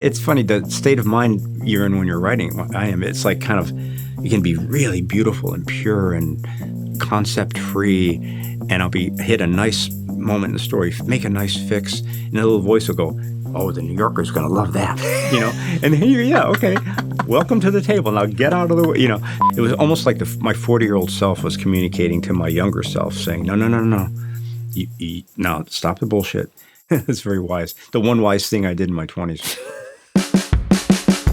It's funny, the state of mind you're in when you're writing, I am, it's like kind of, you can be really beautiful and pure and concept-free, and I'll hit a nice moment in the story, make a nice fix, and the little voice will go, oh, the New Yorker's going to love that, And then okay, welcome to the table. Now get out of the way, It was almost like my 40-year-old self was communicating to my younger self, saying, no. No, stop the bullshit. It's very wise. The one wise thing I did in my 20s.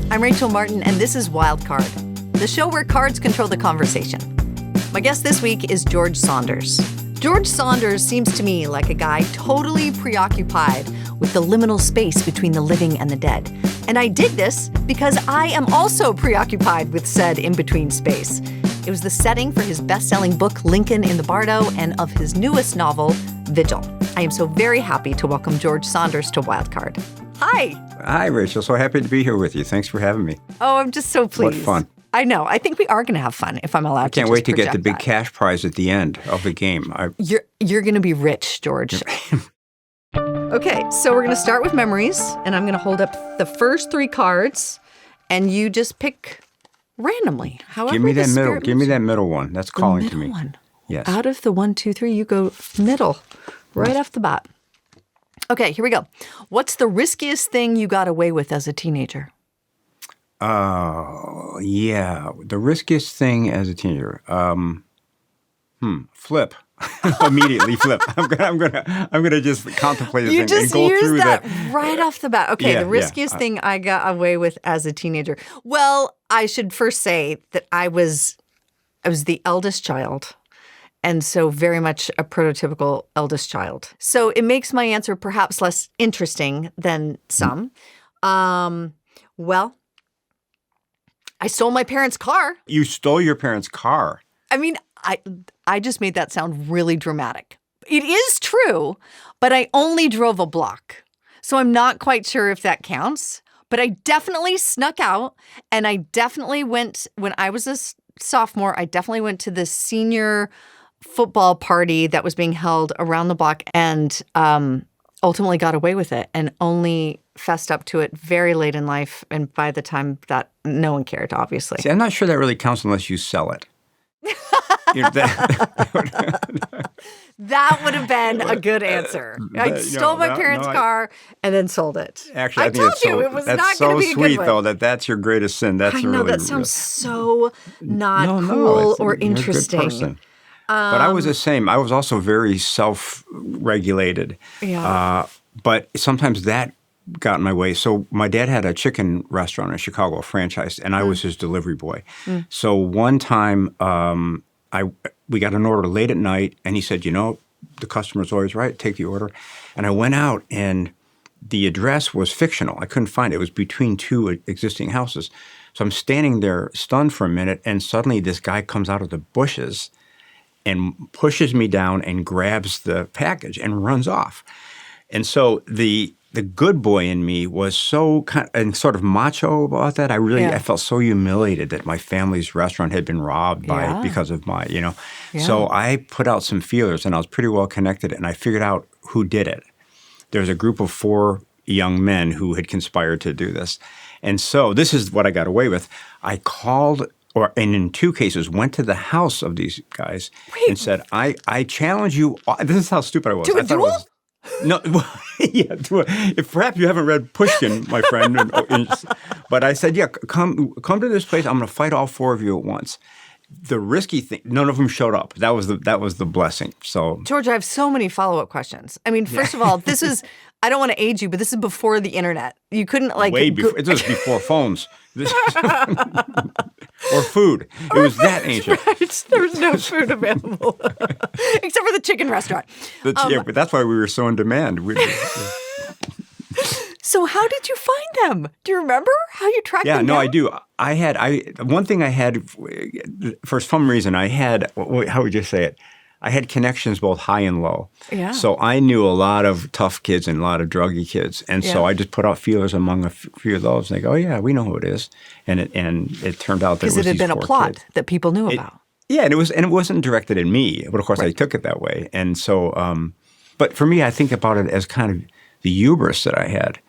I'm Rachel Martin, and this is Wildcard, the show where cards control the conversation. My guest this week is George Saunders. George Saunders seems to me like a guy totally preoccupied with the liminal space between the living and the dead. And I dig this because I am also preoccupied with said in-between space. It was the setting for his best-selling book, Lincoln in the Bardo, and of his newest novel, Vigil. I am so very happy to welcome George Saunders to Wildcard. Hi. Hi, Rachel. So happy to be here with you. Thanks for having me. Oh, I'm just so pleased. What fun. I know. I think we are going to have fun if I'm allowed to. I can't wait to get the big cash prize at the end of the game. You're going to be rich, George. Okay, so we're going to start with memories, and I'm going to hold up the first three cards, and you just pick randomly. However, Give me that middle one. That's calling to me. One. Yes. Out of the 1, 2, 3, you go middle, right off the bat. Okay, here we go. What's the riskiest thing you got away with as a teenager? Yeah. The riskiest thing as a teenager. Flip. Immediately flip. I'm gonna just contemplate it and go through that. You just used that right off the bat. Okay, the riskiest thing I got away with as a teenager. Well, I should first say that I was the eldest child. And so very much a prototypical eldest child. So it makes my answer perhaps less interesting than some. Well, I stole my parents' car. You stole your parents' car? I mean, I just made that sound really dramatic. It is true, but I only drove a block. So I'm not quite sure if that counts. But I definitely snuck out, and I definitely went, when I was a sophomore, I definitely went to the senior football party that was being held around the block and ultimately got away with it and only fessed up to it very late in life. And by the time that no one cared, obviously. See, I'm not sure that really counts unless you sell it. That would have been a good answer. I stole my parents' car and then sold it. Actually, I told you it was not going to be a good one. That's so sweet, though, that's your greatest sin. That's I know, that sounds so not cool or interesting. You're a good person. But I was the same. I was also very self-regulated. Yeah. But sometimes that got in my way. So my dad had a chicken restaurant in Chicago, a franchise, and I was his delivery boy. So one time we got an order late at night, and he said, the customer's always right, take the order. And I went out, and the address was fictional. I couldn't find it. It was between two existing houses. So I'm standing there stunned for a minute, and suddenly this guy comes out of the bushes and pushes me down and grabs the package and runs off. And so the good boy in me was so sort of macho about that. I felt so humiliated that my family's restaurant had been robbed because of my, So I put out some feelers, and I was pretty well connected, and I figured out who did it. There was a group of 4 young men who had conspired to do this. And so this is what I got away with. I called, and in 2 cases, went to the house of these guys and said, I challenge you. This is how stupid I was. To a duel? No, if perhaps you haven't read Pushkin, my friend, but I said, come to this place. I'm going to fight all 4 of you at once. The risky thing, none of them showed up. That was the blessing. So, George, I have so many follow-up questions. I mean, first of all, this is, I don't want to age you, but this is before the internet. You couldn't way before. It was before phones. Or food. It was that ancient. Right. There was no food available. Except for the chicken restaurant. But that's why we were so in demand. So how did you find them? Do you remember how you tracked them down? Yeah, no, I do. One thing I had, for some reason, how would you say it? I had connections both high and low. Yeah. So I knew a lot of tough kids and a lot of druggy kids. And so I just put out feelers among a few of those. And they go, oh, yeah, we know who it is. And it turned out that it was these 4 kids. Because it had been a plot that people knew about. Yeah, and it wasn't directed at me. But, of course, I took it that way. And so, but for me, I think about it as kind of the hubris that I had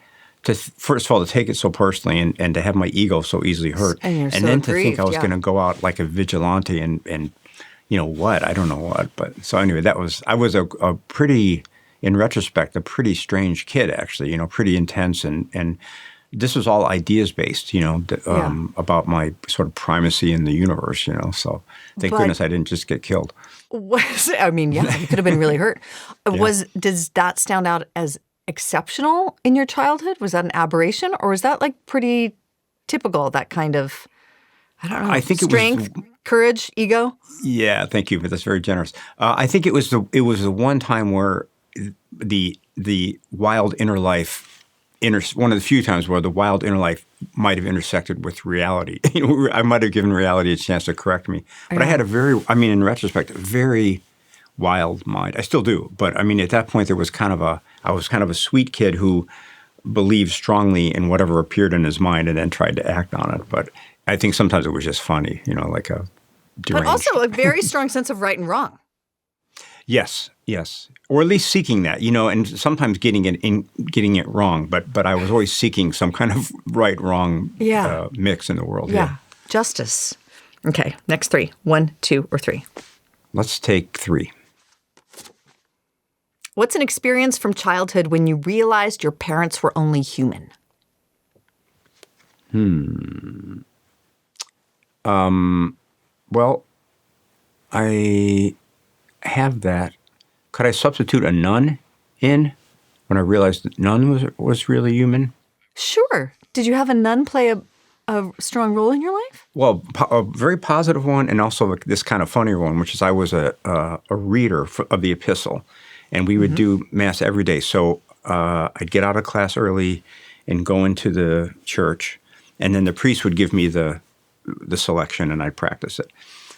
first of all, to take it so personally and to have my ego so easily hurt. And you're so then to think I was grieved, going to go out like a vigilante and what? I don't know what. But so anyway, I was a pretty, in retrospect, a pretty strange kid, actually, pretty intense. And this was all ideas based, about my sort of primacy in the universe, So thank goodness I didn't just get killed. I mean, yeah, you could have been really hurt. Does that stand out as exceptional in your childhood? Was that an aberration, or was that like pretty typical, that kind of, I don't know, I think strength, courage, ego? Yeah, thank you. That's very generous. I think it was the one time where the wild inner life, one of the few times where the wild inner life might have intersected with reality. I might have given reality a chance to correct me. But I had in retrospect, a very wild mind. I still do. But at that point, I was kind of a sweet kid who believed strongly in whatever appeared in his mind and then tried to act on it. But I think sometimes it was just funny, like a deranged. But also a very strong sense of right and wrong. Yes. Or at least seeking that, and sometimes getting it wrong. But I was always seeking some kind of right-wrong mix in the world. Yeah. Justice. Okay. Next 3. 1, 2, or 3. Let's take 3. What's an experience from childhood when you realized your parents were only human? Well, I have that. Could I substitute a nun in when I realized that nun was really human? Sure. Did you have a nun play a strong role in your life? Well, a very positive one, and also this kind of funnier one, which is I was a reader of the epistle, and we would do Mass every day. So I'd get out of class early and go into the church, and then the priest would give me the selection, and I'd practice it.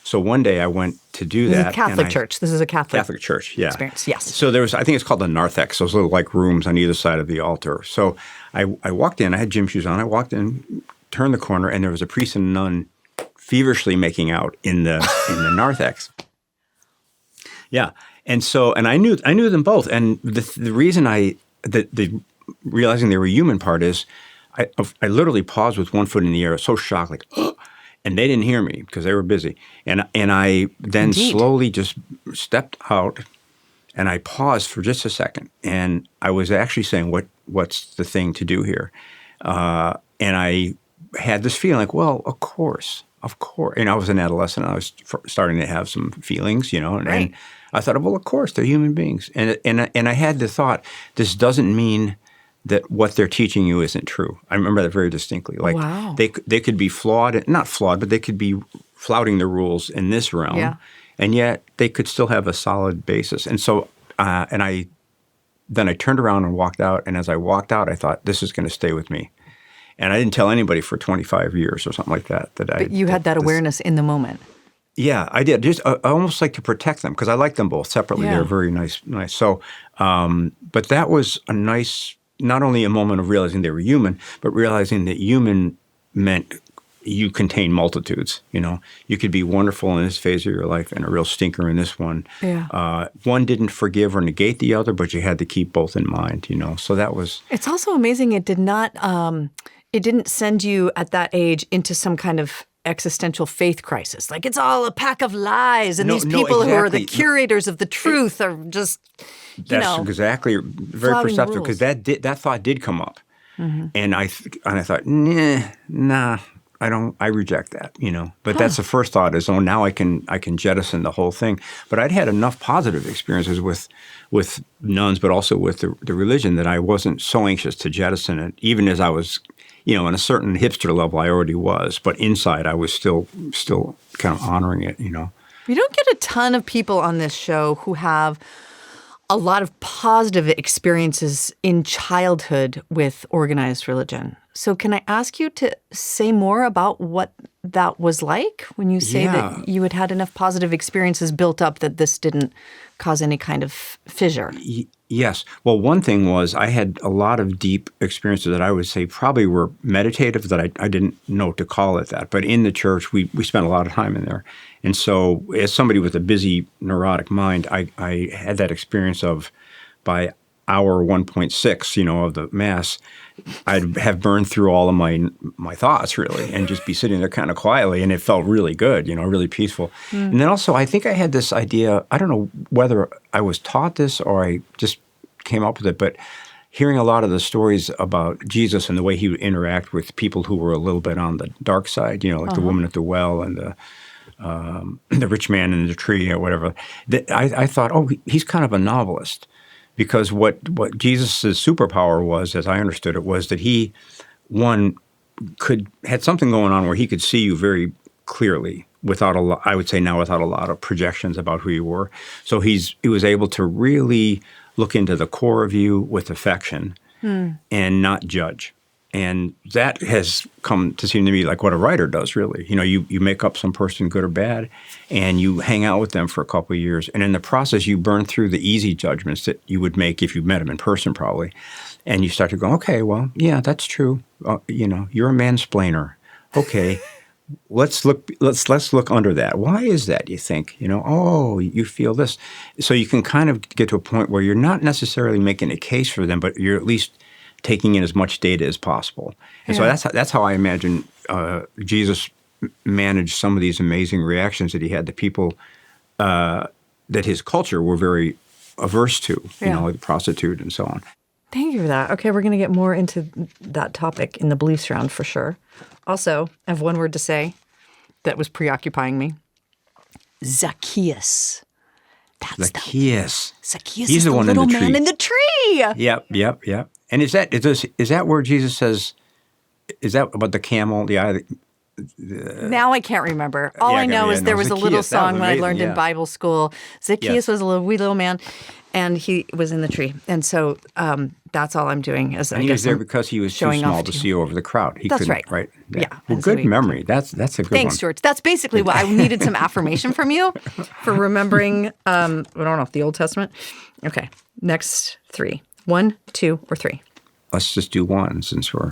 So one day I went to do that. This is a Catholic church. This is a Catholic church, yeah. Experience, yes. So there was, I think it's called the narthex, those little like rooms on either side of the altar. So I walked in, I had gym shoes on, I walked in, turned the corner, and there was a priest and a nun feverishly making out in the narthex. Yeah. And so, and I knew them both. And the reason the realizing they were human part is I literally paused with one foot in the air, so shocked, like, oh, and they didn't hear me because they were busy. And I then slowly just stepped out and I paused for just a second. And I was actually saying, what's the thing to do here? And I had this feeling like, well, of course. And I was an adolescent. I was starting to have some feelings, and I thought, well, of course, they're human beings. And I had the thought, this doesn't mean that what they're teaching you isn't true. I remember that very distinctly. Like, wow. They could be not flawed, but they could be flouting the rules in this realm, and yet they could still have a solid basis. And so, then I turned around and walked out. And as I walked out, I thought, this is going to stay with me. And I didn't tell anybody for 25 years or something like that. But you had that awareness in the moment. Yeah, I did. Just I almost like to protect them because I like them both separately. Yeah. They're very nice. So, but that was a nice, not only a moment of realizing they were human, but realizing that human meant you contain multitudes. You could be wonderful in this phase of your life and a real stinker in this one. Yeah. One didn't forgive or negate the other, but you had to keep both in mind. So that was. It's also amazing. It did not. It didn't send you at that age into some kind of existential faith crisis. Like it's all a pack of lies, and these people who are the curators of the truth are just, That's exactly very perceptive because that thought did come up, and I thought, nah, I reject that, But that's the first thought is, now I can jettison the whole thing. But I'd had enough positive experiences with nuns, but also with the religion that I wasn't so anxious to jettison it, even as I was. On a certain hipster level, I already was, but inside, I was still kind of honoring it. You don't get a ton of people on this show who have a lot of positive experiences in childhood with organized religion. So, can I ask you to say more about what that was like when you say that you had enough positive experiences built up that this didn't cause any kind of fissure? Yes. Well, one thing was I had a lot of deep experiences that I would say probably were meditative that I didn't know what to call it that. But in the church, we spent a lot of time in there. And so as somebody with a busy, neurotic mind, I had that experience of by hour 1.6, of the Mass, I'd have burned through all of my thoughts, really, and just be sitting there kind of quietly, and it felt really good, really peaceful. And then also, I think I had this idea, I don't know whether I was taught this or I just came up with it, but hearing a lot of the stories about Jesus and the way he would interact with people who were a little bit on the dark side, like the woman at the well and the rich man in the tree or whatever, I thought, he's kind of a novelist. Because what Jesus' superpower was, as I understood it, was that he, had something going on where he could see you very clearly without a lot, I would say now without a lot of projections about who you were. So he was able to really look into the core of you with affection and not judge. And that has come to seem to me like what a writer does, really. You make up some person, good or bad, and you hang out with them for a couple of years. And in the process, you burn through the easy judgments that you would make if you met them in person, probably. And you start to go, okay, well, yeah, that's true. You're a mansplainer. Okay, let's look under that. Why is that, you think? You feel this. So you can kind of get to a point where you're not necessarily making a case for them, but you're at least taking in as much data as possible. And so that's how I imagine Jesus managed some of these amazing reactions that he had to people that his culture were very averse to, like the prostitute and so on. Thank you for that. Okay, we're going to get more into that topic in the beliefs round for sure. Also, I have one word to say that was preoccupying me. Zacchaeus. Zacchaeus. Zacchaeus He's is the the one little in the man tree. in the tree. Yep. And is that where Jesus says, is that about the camel, the eye? Now I can't remember. All I know is there was a little Zacchaeus, that was song that I learned in amazing, Bible school. Zacchaeus was a wee little man, and he was in the tree. And so that's all I'm doing. And he was there because he was too small to see over the crowd. That's right. Right? Yeah. Well, good memory. That's a good one. Thanks, George. That's basically what I needed, some affirmation from you for remembering, I don't know, the Old Testament. Okay. Next 3. 1, 2, or 3. Let's just do one since we're...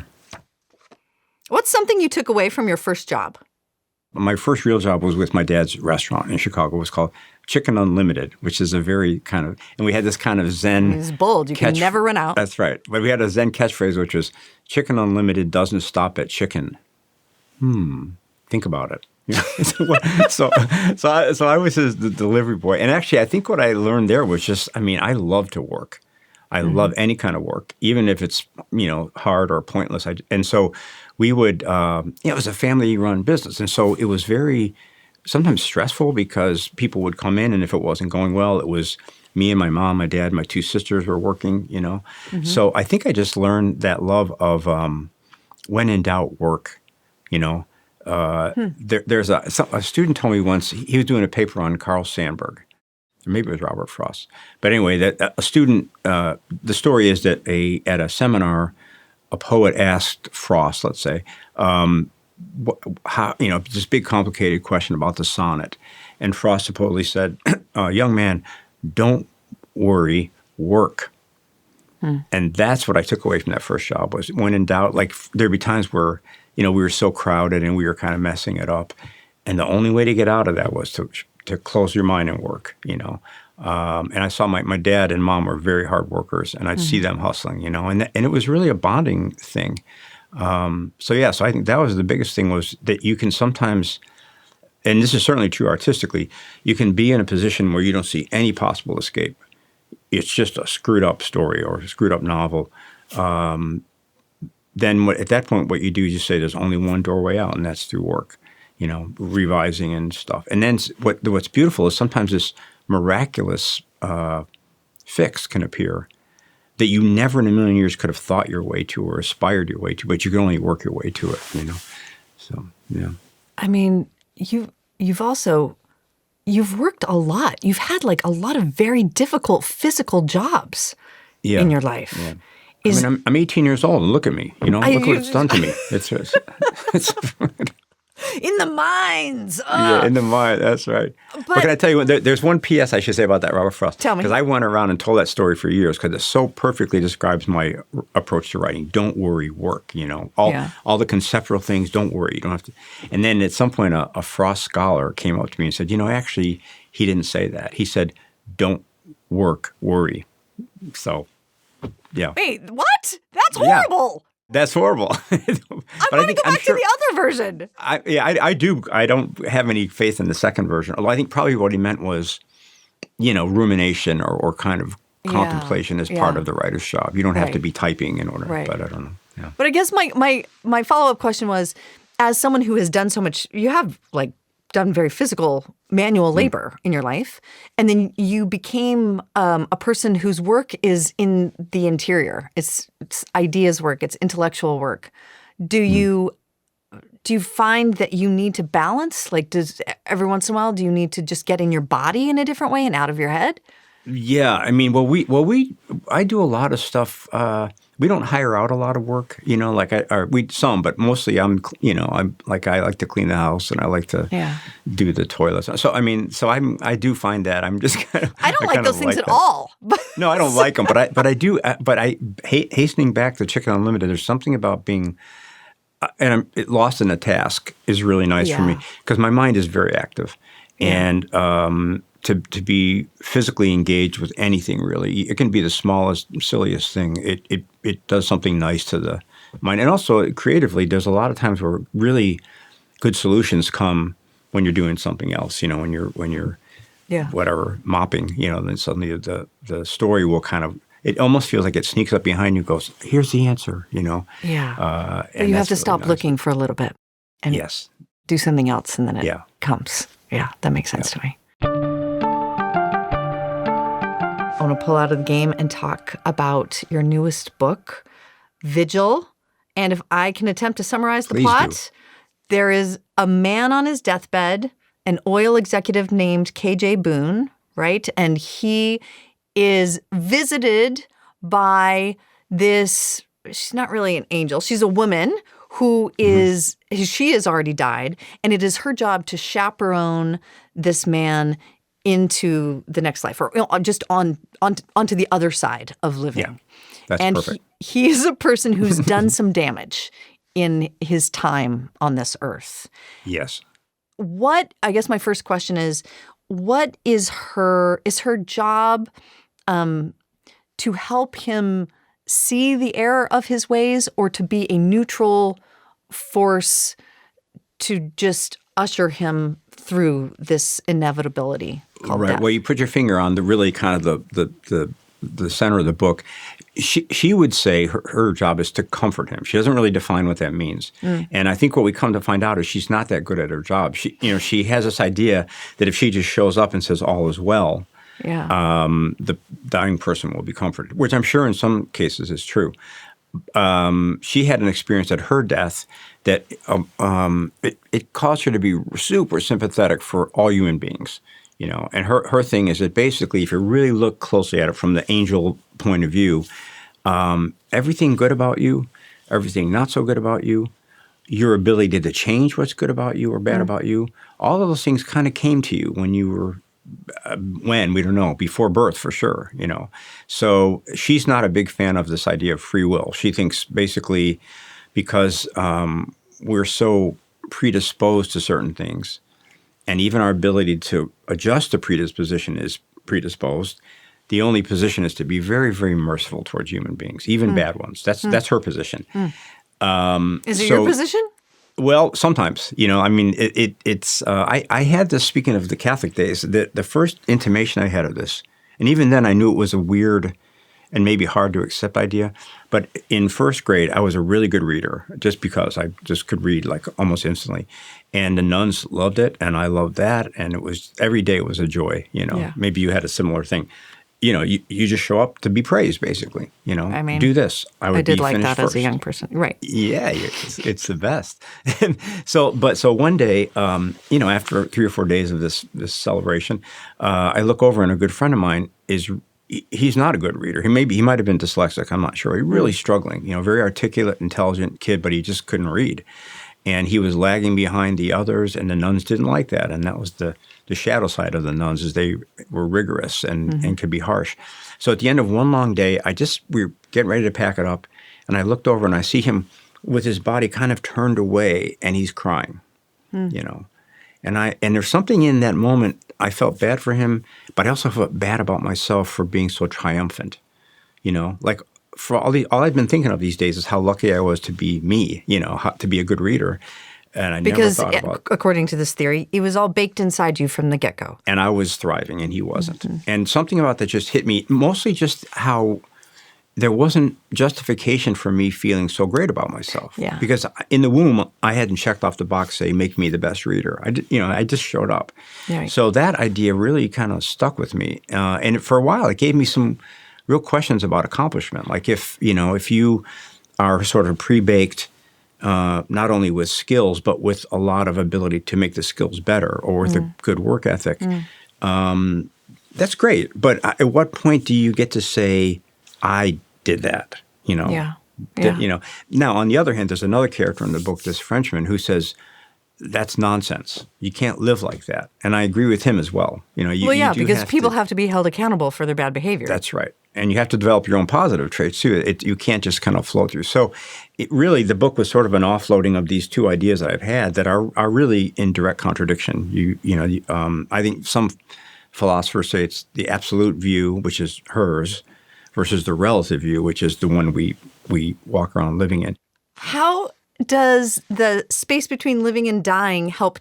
What's something you took away from your first job? My first real job was with my dad's restaurant in Chicago. It was called Chicken Unlimited, which is a very kind of, and we had this kind of Zen. It's bold. You can never run out. That's right. But we had a Zen catchphrase, which was Chicken Unlimited doesn't stop at chicken. Think about it. So I was the delivery boy. And actually, I think what I learned there was just, I love to work. I love any kind of work, even if it's, hard or pointless. And so we would, it was a family-run business. And so it was very, sometimes stressful because people would come in and if it wasn't going well, it was me and my mom, my dad, my 2 sisters were working, So I think I just learned that love of when in doubt, work, There's a student told me once, he was doing a paper on Carl Sandburg. Maybe it was Robert Frost. But anyway, that a student, the story is that at a seminar, a poet asked Frost, let's say, how, this big complicated question about the sonnet. And Frost supposedly said, young man, don't worry, work. And that's what I took away from that first job was when in doubt, like there'd be times where, we were so crowded and we were kind of messing it up. And the only way to get out of that was to close your mind and work, And I saw my dad and mom were very hard workers, and I'd see them hustling, and it was really a bonding thing. So I think that was the biggest thing was that you can sometimes, and this is certainly true artistically, you can be in a position where you don't see any possible escape. It's just a screwed up story or a screwed up novel. Then at that point, what you do is you say there's only one doorway out, and that's through work. Revising and stuff. And then what's beautiful is sometimes this miraculous fix can appear that you never in a million years could have thought your way to or aspired your way to, but you can only work your way to it, So, yeah. You've worked a lot. You've had like a lot of very difficult physical jobs in your life. Yeah. I'm 18 years old, and look at me. Look what it's done to me. It's in the mines. Yeah, in the mine. That's right. But can I tell you, there's one P.S. I should say about that, Robert Frost. Tell me. Because I went around and told that story for years because it so perfectly describes my approach to writing. Don't worry, work. All the conceptual things, don't worry. You don't have to. And then at some point, a Frost scholar came up to me and said, actually, he didn't say that. He said, don't work, worry. So Yeah. Wait, what? That's Yeah. horrible. That's horrible. I want to go back to the other version. I do. I don't have any faith in the second version. Although I think probably what he meant was, rumination or kind of contemplation is part of the writer's job. You don't have to be typing in order, but I don't know. Yeah. But I guess my follow-up question was, as someone who has done so much, you have done very physical manual labor in your life, and then you became a person whose work is in the interior. It's ideas work. It's intellectual work. Do you find that you need to balance? Does every once in a while do you need to just get in your body in a different way and out of your head? Yeah, I mean, I do a lot of stuff. We don't hire out a lot of work, but mostly I like to clean the house and I like to do the toilets. So I do find that I'm just kind of I don't like those things at all. No, I don't like them, but I do. But hastening back to Chicken Unlimited, there's something about being lost in a task is really nice for me because my mind is very active, and to be physically engaged with anything really, it can be the smallest, silliest thing. It does something nice to the mind, and also creatively, there's a lot of times where really good solutions come when you're doing something else. When you're whatever mopping, then suddenly the story will kind of. It almost feels like it sneaks up behind you, goes, "Here's the answer," Yeah. But you have to stop looking for a little bit and do something else, and then it comes. Yeah, that makes sense to me. I want to pull out of the game and talk about your newest book, Vigil. And if I can attempt to summarize the plot, there is a man on his deathbed, an oil executive named KJ Boone, right? And he is visited by this, she's not really an angel, she's a woman who is, she has already died, and it is her job to chaperone this man into the next life, or just onto the other side of living. Yeah, that's perfect. He is a person who's done some damage in his time on this earth. Yes. I guess my first question is, what is her job to help him see the error of his ways, or to be a neutral force to just usher him through this inevitability called death? Well, you put your finger on the really kind of the center of the book. She would say her job is to comfort him. She doesn't really define what that means. And I think what we come to find out is she's not that good at her job. She has this idea that if she just shows up and says all is well, the dying person will be comforted, which I'm sure in some cases is true. She had an experience at her death that it caused her to be super sympathetic for all human beings, And her thing is that basically, if you really look closely at it from the angel point of view, everything good about you, everything not so good about you, your ability to change what's good about you or bad about you, all of those things kind of came to you when you were. We don't know, before birth for sure, So she's not a big fan of this idea of free will. She thinks basically because we're so predisposed to certain things, and even our ability to adjust to predisposition is predisposed, the only position is to be very, very merciful towards human beings, even bad ones. That's her position. Is it your position? Well, sometimes, it's. I had this. Speaking of the Catholic days, the first intimation I had of this, and even then, I knew it was a weird and maybe hard to accept idea. But in first grade, I was a really good reader, just because I just could read almost instantly, and the nuns loved it, and I loved that, and it was every day. It was a joy. Maybe you had a similar thing. You just show up to be praised, basically. Do this. I did like that first. As a young person, right? Yeah, it's the best. So one day, after 3 or 4 days of this celebration, I look over and a good friend of mine he's not a good reader. He might have been dyslexic. I'm not sure. He's really struggling. Very articulate, intelligent kid, but he just couldn't read. And he was lagging behind the others, and the nuns didn't like that. And that was the shadow side of the nuns, is they were rigorous and could be harsh. So at the end of one long day, we were getting ready to pack it up, and I looked over and I see him with his body kind of turned away, and he's crying, And there's something in that moment. I felt bad for him, but I also felt bad about myself for being so triumphant, for all I've been thinking of these days is how lucky I was to be me, to be a good reader. And I never thought about it. According to this theory, it was all baked inside you from the get-go. And I was thriving and he wasn't. And something about that just hit me, mostly just how there wasn't justification for me feeling so great about myself. Yeah. Because in the womb, I hadn't checked off the box, say, make me the best reader. I just showed up. Right. So that idea really kind of stuck with me. And for a while, it gave me some real questions about accomplishment. Like if you are sort of pre-baked, not only with skills, but with a lot of ability to make the skills better or with a good work ethic, that's great. But at what point do you get to say, I did that? Now, on the other hand, there's another character in the book, this Frenchman, who says, that's nonsense. You can't live like that. And I agree with him as well. Because people have to be held accountable for their bad behavior. That's right. And you have to develop your own positive traits too. You can't just kind of flow through. So the book was sort of an offloading of these two ideas that I've had that are really in direct contradiction. I think some philosophers say it's the absolute view, which is hers, versus the relative view, which is the one we walk around living in. How does the space between living and dying help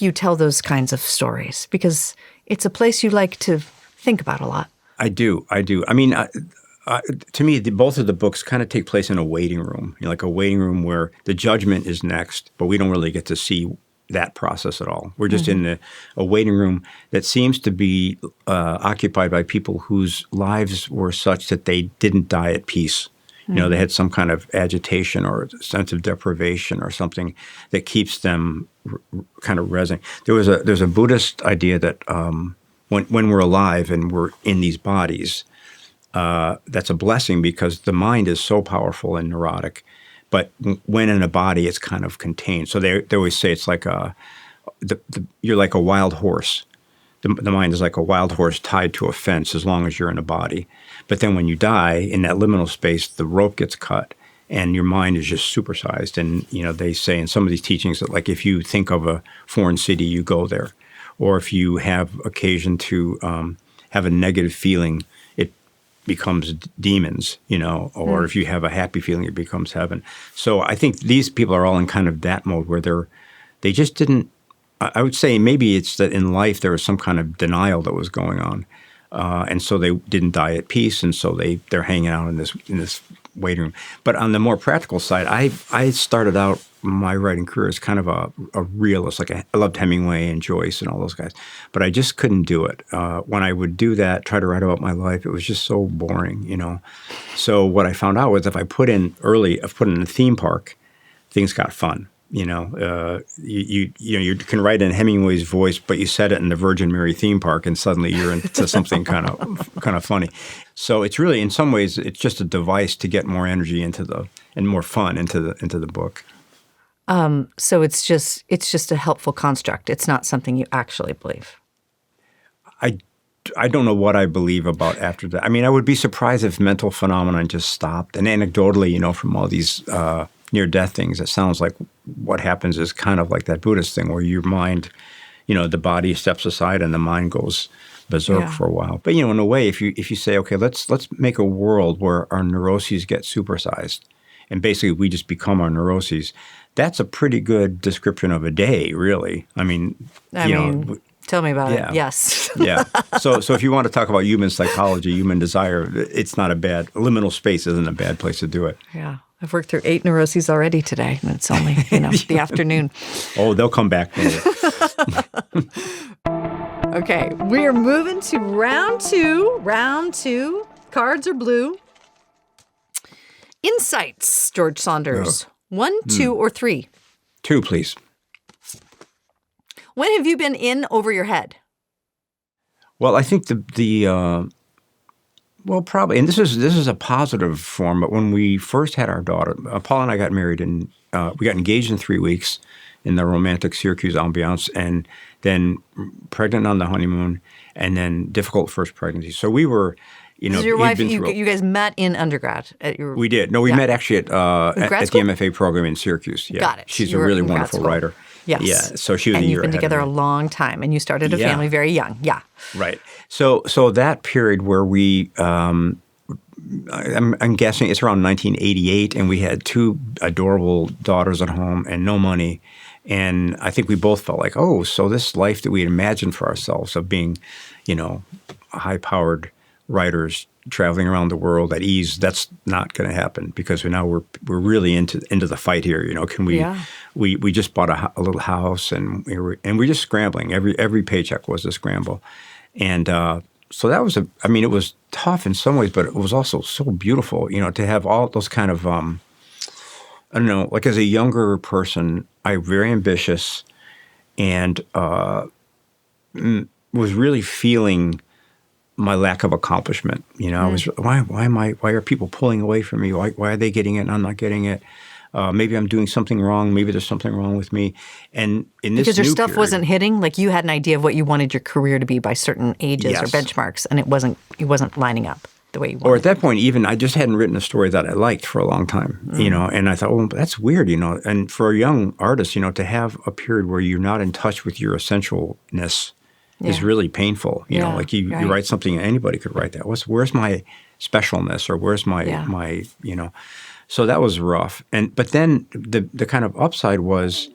you tell those kinds of stories? Because it's a place you like to think about a lot. I do. I mean, to me, both of the books kind of take place in a waiting room, like a waiting room where the judgment is next, but we don't really get to see that process at all. We're just in a waiting room that seems to be occupied by people whose lives were such that they didn't die at peace. They had some kind of agitation or sense of deprivation or something that keeps them kind of resonating. There's a Buddhist idea that when we're alive and we're in these bodies, that's a blessing because the mind is so powerful and neurotic. But when in a body, it's kind of contained. So they always say it's like you're like a wild horse. The mind is like a wild horse tied to a fence as long as you're in a body. But then when you die, in that liminal space, the rope gets cut and your mind is just supersized. And, they say in some of these teachings that like if you think of a foreign city, you go there. Or if you have occasion to have a negative feeling, it becomes demons, or if you have a happy feeling, it becomes heaven. So I think these people are all in kind of that mode where they just didn't, I would say maybe it's that in life there was some kind of denial that was going on. And so they didn't die at peace, and so they're hanging out in this waiting room. But on the more practical side, I started out my writing career as kind of a realist. Like I loved Hemingway and Joyce and all those guys, but I just couldn't do it. When I would do that, try to write about my life, it was just so boring, So what I found out was if I put in a theme park, things got fun. You can write in Hemingway's voice, but you said it in the Virgin Mary theme park, and suddenly you're into something kind of funny. So it's really, in some ways, it's just a device to get more energy and more fun into the book. So it's just a helpful construct. It's not something you actually believe. I don't know what I believe about after that. I mean, I would be surprised if mental phenomenon just stopped. And anecdotally, from all these near-death things, it sounds like what happens is kind of like that Buddhist thing where your mind, the body steps aside and the mind goes berserk for a while. But, in a way, if you say, okay, let's make a world where our neuroses get supersized and basically we just become our neuroses, that's a pretty good description of a day, really. I mean, tell me about it. Yes. Yeah. So if you want to talk about human psychology, human desire, it's not liminal space isn't a bad place to do it. Yeah. I've worked through 8 neuroses already today, and it's only, the afternoon. Oh, they'll come back. Okay, we're moving to round two. Cards are blue. Insights, George Saunders. 1, 2, or 3? 2, please. When have you been in over your head? Well, I think well, probably, and this is a positive form, but when we first had our daughter, Paul and I got married, and we got engaged in 3 weeks in the romantic Syracuse ambiance, and then pregnant on the honeymoon, and then difficult first pregnancy. So we were, So your wife, you guys met in undergrad at your. We did. No, we met actually at the MFA program in Syracuse. Yeah. Got it. She's a really wonderful writer. Yes. Yeah. So she was a year ahead. And you've been together a long time, and you started a family very young. Yeah. Right. So that period where we I'm guessing it's around 1988, and we had two adorable daughters at home and no money. And I think we both felt like, oh, so this life that we had imagined for ourselves of being, high-powered writers traveling around the world at ease, that's not going to happen because we're really into the fight here. Can we? Yeah. We just bought a little house, and we're just scrambling. Every paycheck was a scramble, and so that was it was tough in some ways, but it was also so beautiful. To have all those kind of I don't know, like as a younger person, I'm very ambitious, and was really feeling my lack of accomplishment. I was why are people pulling away from me? Why are they getting it and I'm not getting it? Maybe I'm doing something wrong. Maybe there's something wrong with me. And in this because your new stuff period, wasn't hitting, like you had an idea of what you wanted your career to be by certain ages or Yes. benchmarks, and it wasn't lining up the way you wanted. or at that point, even I just hadn't written a story that I liked for a long time, and I thought, well, that's weird, And for a young artist, to have a period where you're not in touch with your essentialness is Yeah. really painful. Yeah, Like you right. write something, anybody could write that. Where's my specialness, or where's my Yeah. my So that was rough. But then the kind of upside was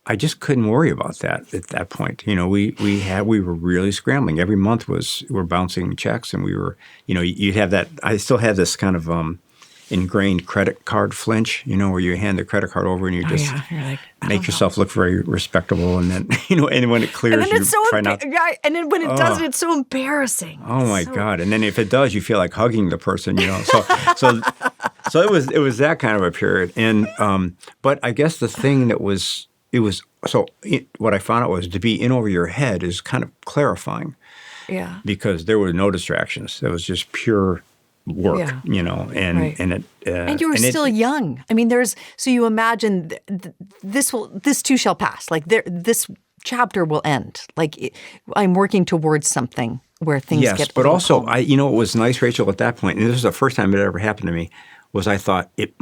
I just couldn't worry about that at that point. We were really scrambling. Every month we're bouncing checks, and we were, you have that. I still have this kind of ingrained credit card flinch, where you hand the credit card over and you just You're like, I make don't yourself look very respectable, and then and when it clears, know. And then you it's so try not. and then when it doesn't, it's so embarrassing. Oh my So- God! And then if it does, you feel like hugging the person, So it was that kind of a period. And but I guess the thing that was what I found out was to be in over your head is kind of clarifying Yeah. because there were no distractions. It was just pure work, Yeah. and Right. and it And you were still young. I mean, so you imagine this too shall pass. Like this chapter will end. Like I'm working towards something where things yes, get. a but little also calmer. what was nice, Rachel, at that point, and this is the first time it ever happened to me, was I thought it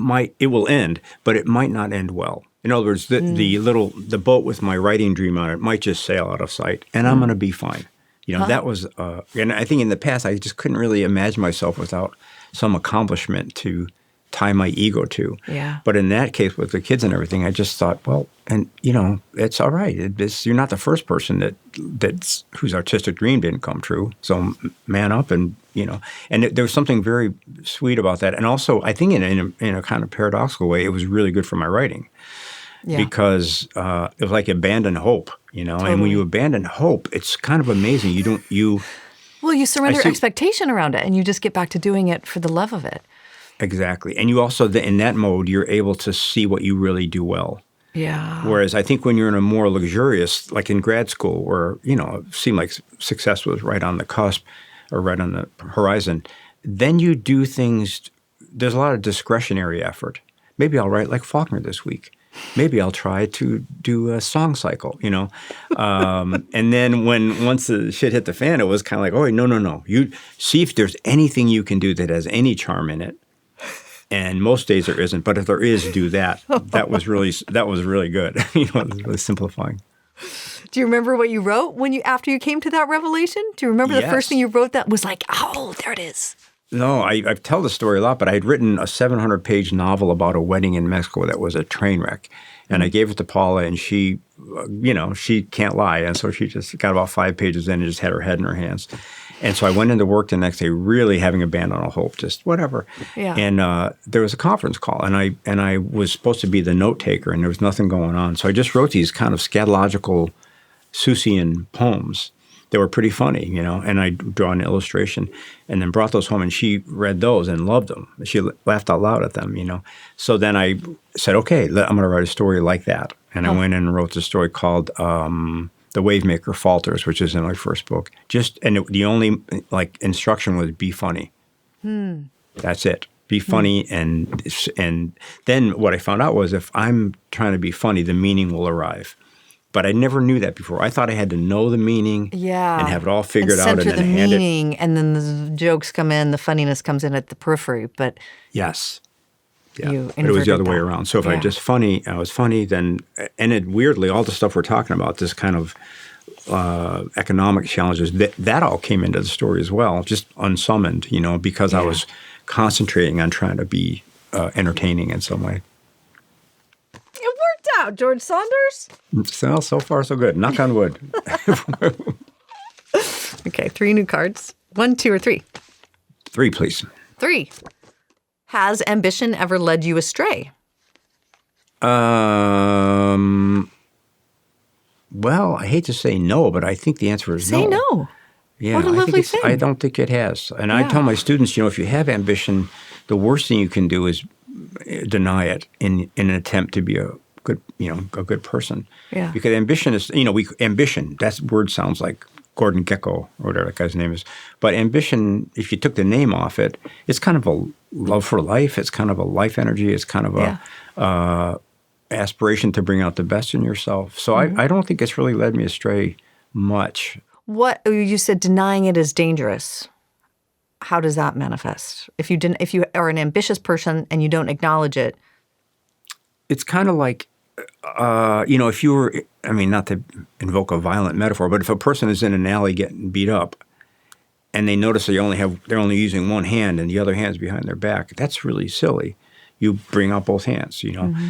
will end, but it might not end well. In other words, the boat with my writing dream on it might just sail out of sight, and I'm going to be fine. That was, and I think in the past I just couldn't really imagine myself without some accomplishment to tie my ego to. Yeah. But in that case with the kids and everything, I just thought, well, and it's all right. You're not the first person that's whose artistic dream didn't come true. So man up, and and there was something very sweet about that. And also, I think in a kind of paradoxical way, it was really good for my writing. Yeah. Because it was like abandon hope, And when Totally. you abandon hope, it's kind of amazing. Well, you surrender see- expectation around it, and you just get back to doing it for the love of it. Exactly. And you also, in that mode, you're able to see what you really do well. Yeah. Whereas I think when you're in a more luxurious, like in grad school, where, it seemed like success was right on the cusp or right on the horizon, then you do things, there's a lot of discretionary effort. Maybe I'll write like Faulkner this week. Maybe I'll try to do a song cycle, And then once the shit hit the fan, it was kind of like, oh, no. You see if there's anything you can do that has any charm in it. And most days there isn't, but if there is, do that. That was really good. It was really simplifying. Do you remember what you wrote after you came to that revelation? Do you remember the Yes. first thing you wrote that was like, oh, there it is? No, I tell the story a lot, but I had written a 700-page novel about a wedding in Mexico that was a train wreck. And I gave it to Paula, and she, she can't lie. And so she just got about 5 pages in and just had her head in her hands. And so I went into work the next day really having abandoned all hope, just whatever. Yeah. And there was a conference call, and I was supposed to be the note taker, and there was nothing going on. So I just wrote these kind of scatological Seussian poems. They were pretty funny, and I draw an illustration and then brought those home, and she read those and loved them. She laughed out loud at them, So then I said, okay, I'm going to write a story like that. And I went in and wrote this story called The Wavemaker Falters, which is in my first book. The only instruction was be funny. That's it. Be funny. And then what I found out was if I'm trying to be funny, the meaning will arrive. But I never knew that before. I thought I had to know the meaning and have it all figured out and center then the hand it. meaning, and then the jokes come in, the funniness comes in at the periphery. But Yes. Yeah. You But it was the other inverted way that. around. So if Yeah. I was funny, then, and it weirdly, all the stuff we're talking about, this kind of economic challenges, that all came into the story as well, just unsummoned, because I was concentrating on trying to be entertaining in some way. It worked out, George Saunders. So far, so good. Knock on wood. Okay, 3 new cards. 1, 2, or 3? 3, please. 3. Has ambition ever led you astray? Well, I hate to say no, but I think the answer is no. Say no. Yeah, What a lovely thing. I don't think it has. And I tell my students, if you have ambition, the worst thing you can do is deny it in an attempt to be a good person. Yeah. Because ambition is, ambition, that word sounds like Gordon Gekko or whatever that guy's name is. But ambition, if you took the name off it, it's kind of a love for life. It's kind of a life energy. It's kind of a aspiration to bring out the best in yourself. So I don't think it's really led me astray much. What you said, denying it is dangerous. How does that manifest? If you are an ambitious person and you don't acknowledge it, it's kind of like, if you were, not to invoke a violent metaphor, but if a person is in an alley getting beat up and they notice they're only using one hand and the other hand's behind their back, that's really silly. You bring out both hands,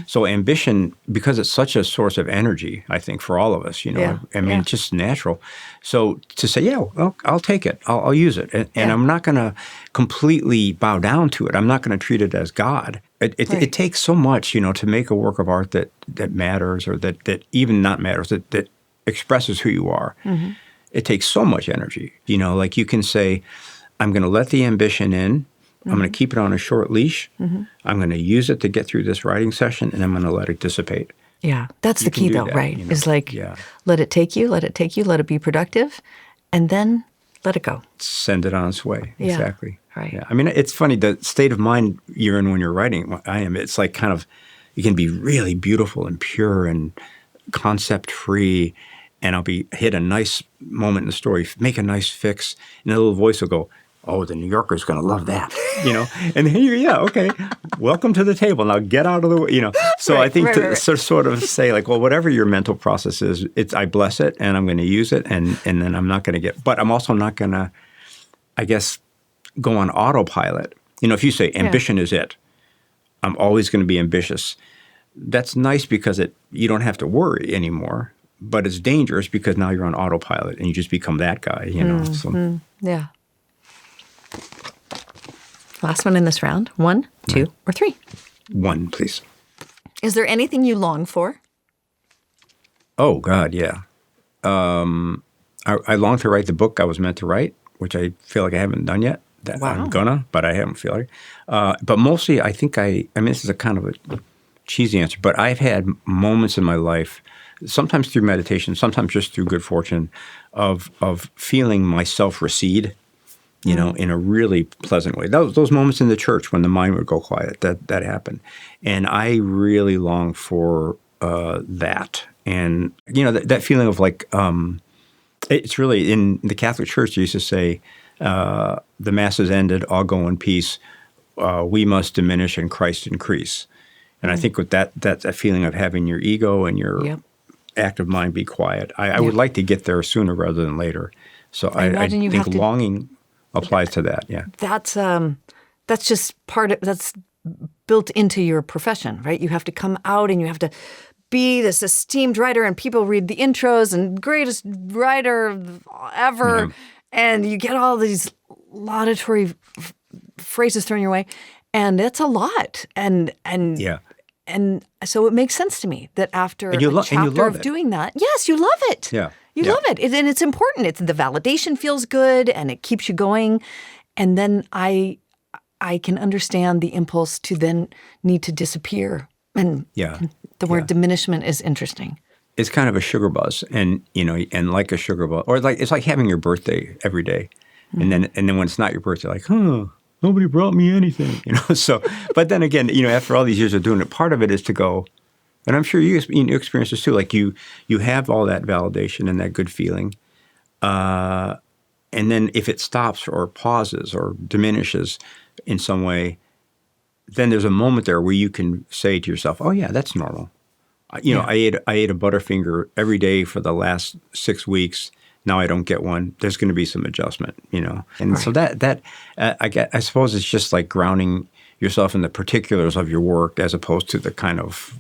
So ambition, because it's such a source of energy, I think, for all of us, it's just natural. So to say, well, I'll take it. I'll use it. And I'm not going to completely bow down to it. I'm not going to treat it as God. It takes so much, to make a work of art that matters or that even not matters, that expresses who you are. Mm-hmm. It takes so much energy. Like you can say, I'm going to let the ambition in. I'm going to keep it on a short leash. Mm-hmm. I'm going to use it to get through this writing session, and I'm going to let it dissipate. Yeah, that's the key, though, right? Is like, let it take you, let it be productive, and then let it go. Send it on its way. Yeah. Exactly. Right. Yeah. It's funny, the state of mind you're in when you're writing, it's like kind of, it can be really beautiful and pure and concept-free, and I'll hit a nice moment in the story, make a nice fix, and a little voice will go, oh, the New Yorker's going to love that, And then okay, welcome to the table. Now get out of the way, So I think to sort of say like, well, whatever your mental process is, I bless it and I'm going to use it and then I'm not going to but I'm also not going to, I guess, go on autopilot. If you say ambition is it, I'm always going to be ambitious. That's nice because you don't have to worry anymore, but it's dangerous because now you're on autopilot and you just become that guy, So. Yeah. Last one in this round. 1, 2, or 3? 1, please. Is there anything you long for? Oh, God, yeah. I long to write the book I was meant to write, which I feel like I haven't done yet. I'm gonna, but I haven't feel like. But mostly, I think this is a kind of a cheesy answer, but I've had moments in my life, sometimes through meditation, sometimes just through good fortune, of feeling myself recede. In a really pleasant way. Those moments in the church when the mind would go quiet, that happened. And I really long for that. And, that feeling of like, it's really, in the Catholic Church, they used to say, the Mass is ended, all go in peace. We must diminish and Christ increase. And I think with that's a feeling of having your ego and your active mind be quiet. I would like to get there sooner rather than later. So I think longing applies to that, yeah. That's just that's built into your profession, right? You have to come out and you have to be this esteemed writer, and people read the intros and greatest writer ever, and you get all these laudatory phrases thrown your way, and it's a lot, and so it makes sense to me that after a chapter of doing that, yes, you love it. Yeah. You love it. And it's important. The validation feels good and it keeps you going. And then I can understand the impulse to then need to disappear. And the word diminishment is interesting. It's kind of a sugar buzz, and and like a sugar buzz, or it's like having your birthday every day, and then when it's not your birthday, like, nobody brought me anything, So, but then again, after all these years of doing it, part of it is to go. And I'm sure you experience this too. Like you have all that validation and that good feeling, and then if it stops or pauses or diminishes in some way, then there's a moment there where you can say to yourself, "Oh yeah, that's normal." I ate a Butterfinger every day for the last 6 weeks. now I don't get one. There's going to be some adjustment, And so I suppose it's just like grounding yourself in the particulars of your work as opposed to the kind of,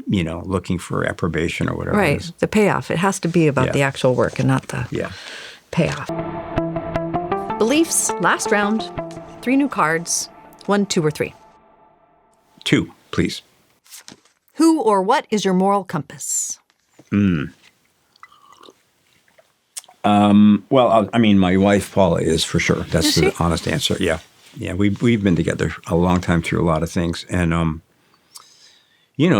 looking for approbation or whatever. Right. The payoff. It has to be about the actual work and not the payoff. Beliefs, last round. 3 new cards. 1, 2, or 3. 2, please. Who or what is your moral compass? Well, my wife, Paula, is for sure. That's the honest answer. Yeah. Yeah, we've been together a long time through a lot of things. And,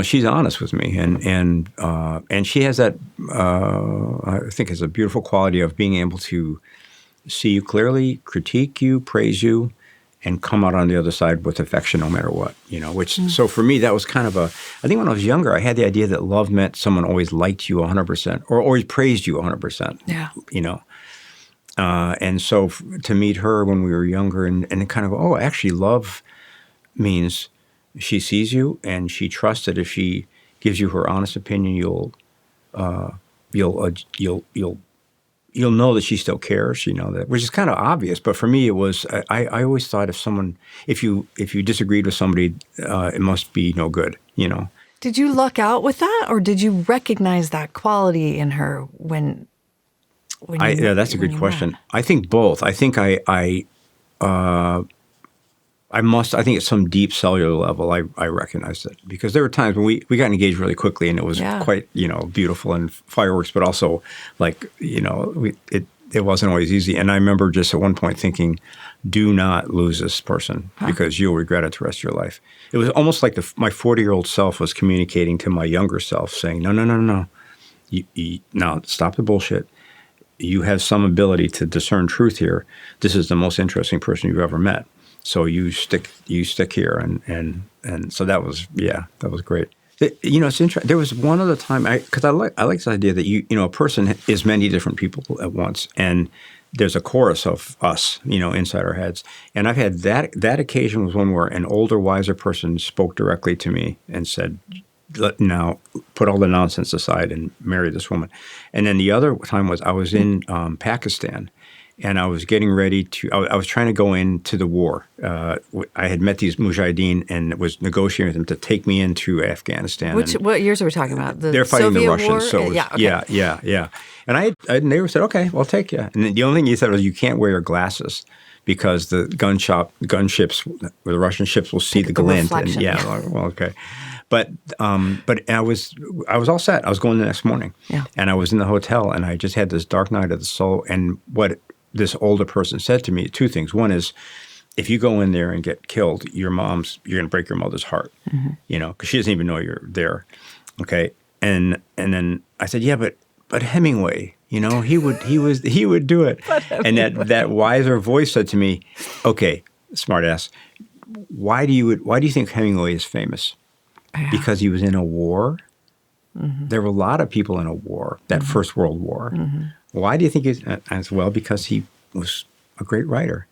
she's honest with me. And she has that, I think it's a beautiful quality of being able to see you clearly, critique you, praise you, and come out on the other side with affection no matter what, so for me, that was kind of I think when I was younger, I had the idea that love meant someone always liked you 100% or always praised you 100%. Yeah. And so to meet her when we were younger and kind of go, oh, actually love means she sees you and she trusts that if she gives you her honest opinion, you'll know that she still cares, that, which is kind of obvious. But for me, it was, I always thought if you disagreed with somebody, it must be no good, Did you luck out with that, or did you recognize that quality in her when that's a good question. I think both. I think I think at some deep cellular level, I recognized it because there were times when we got engaged really quickly and it was quite, beautiful and fireworks, but also like, it wasn't always easy. And I remember just at one point thinking, do not lose this person because you'll regret it the rest of your life. It was almost like my 40-year-old self was communicating to my younger self saying, no. Now stop the bullshit. You have some ability to discern truth here. This is the most interesting person you've ever met. So you stick here, and so that was great. It's interesting. There was one other time because I like this idea that a person is many different people at once, and there's a chorus of us, inside our heads. And I've had that occasion was one where an older, wiser person spoke directly to me and said, now put all the nonsense aside and marry this woman. And then the other time was I was in Pakistan. And I was getting ready I was trying to go into the war. I had met these mujahideen and was negotiating with them to take me into Afghanistan. What years are we talking about? They're fighting Soviet the Russians. War? So yeah. And they said, okay, well, I'll take you. And the only thing he said was, you can't wear your glasses because the gunships, or the Russian ships will see the glint. And, well, okay. But I was all set. I was going the next morning. Yeah. And I was in the hotel, and I just had this dark night of the soul. And what this older person said to me, 2 things. One is, if you go in there and get killed, you're going to break your mother's heart, because she doesn't even know you're there. Okay. And then I said, yeah, but Hemingway, he would do it. And that wiser voice said to me, okay, smartass, why do you think Hemingway is famous? Yeah. Because he was in a war. Mm-hmm. There were a lot of people in a war, that First World War. Mm-hmm. Why do you think as well? Because he was a great writer.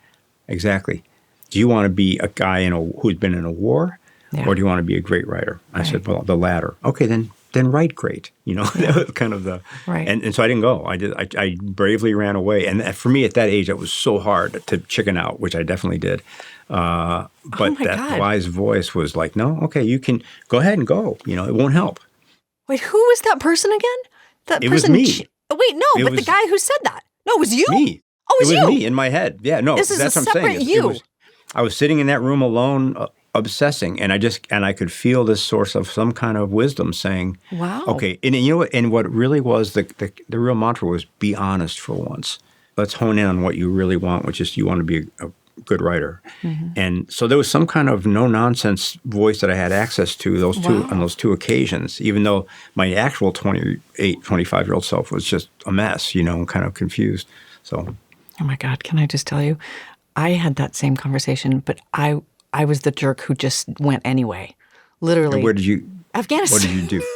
Exactly. Do you want to be a guy who's been in a war, or do you want to be a great writer? I said, well, the latter. Okay, then write great. That was kind of the right. And so I didn't go. I bravely ran away. And for me at that age, it was so hard to chicken out, which I definitely did. But that wise voice was like, no, okay, you can go ahead and go. It won't help. Wait, who was that person again? It was me. Wait, no, but the guy who said that. No, it was you? Me. Oh, it was you? Me in my head. Yeah, no, this is that's a what I'm saying. separate you. I was sitting in that room alone, obsessing, and I could feel this source of some kind of wisdom saying, wow. Okay, and what really was the real mantra was, be honest for once. Let's hone in on what you really want, which is you want to be a good writer. Mm-hmm. And so there was some kind of no-nonsense voice that I had access to on those 2 occasions, even though my actual 28, 25-year-old self was just a mess, kind of confused. So, oh my God, can I just tell you, I had that same conversation, but I was the jerk who just went anyway, literally. And where did you? Afghanistan. What did you do?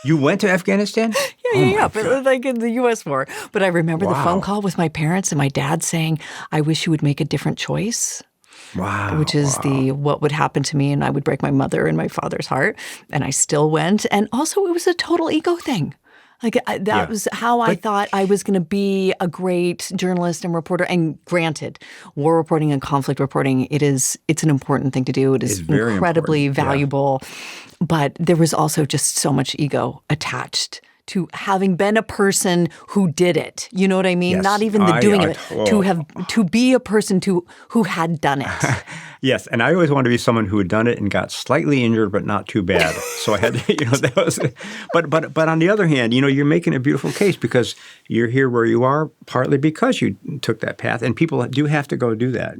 You went to Afghanistan? Yeah, but like in the U.S. war. But I remember the phone call with my parents and my dad saying, I wish you would make a different choice. Wow. Which is what would happen to me, and I would break my mother and my father's heart. And I still went. And also, it was a total ego thing. Like that was how I thought I was going to be a great journalist and reporter. And granted, war reporting and conflict reporting, it's an important thing to do. It is incredibly valuable. But there was also just so much ego attached to having been a person who did it. You know what I mean? Yes. Not even the doing of it. To be a person who had done it. Yes, and I always wanted to be someone who had done it and got slightly injured, but not too bad. So I had, that was. But on the other hand, you're making a beautiful case because you're here where you are partly because you took that path, and people do have to go do that.